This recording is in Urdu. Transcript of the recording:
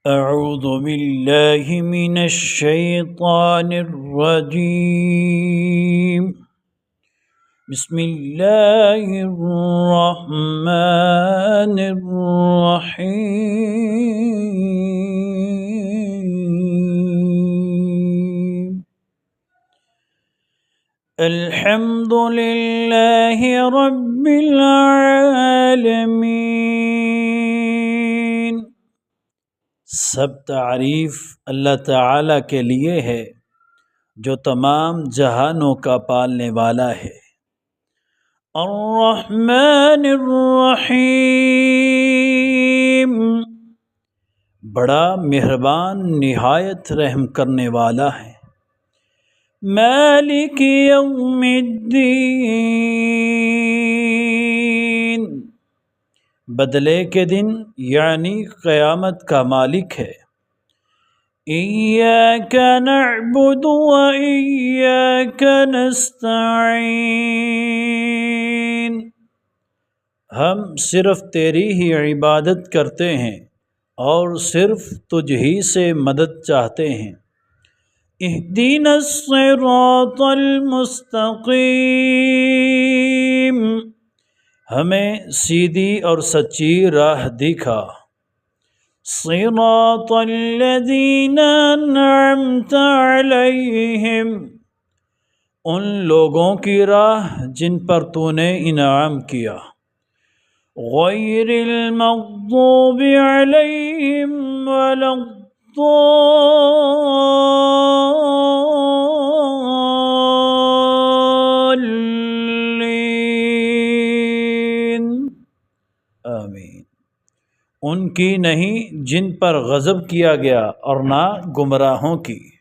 أعوذ بالله من الشيطان الرجيم. بسم الله الرحمن الرحيم. الحمد لله رب العالمين. سب تعریف اللہ تعالی کے لیے ہے جو تمام جہانوں کا پالنے والا ہے۔ الرحمن الرحیم، بڑا مہربان نہایت رحم کرنے والا ہے۔ مالک یوم الدین، بدلے کے دن یعنی قیامت کا مالک ہے۔ ایاک نعبد و ایاک نستعین، ہم صرف تیری ہی عبادت کرتے ہیں اور صرف تجھ ہی سے مدد چاہتے ہیں۔ اہدنا الصراط المستقیم، ہمیں سیدھی اور سچی راہ دکھا۔ صراط الذین انعمت علیہم، ان لوگوں کی راہ جن پر تو نے انعام کیا۔ غیر المغضوب علیہم ولا الضالین، آمین۔ ان کی نہیں جن پر غضب کیا گیا اور نہ گمراہوں کی۔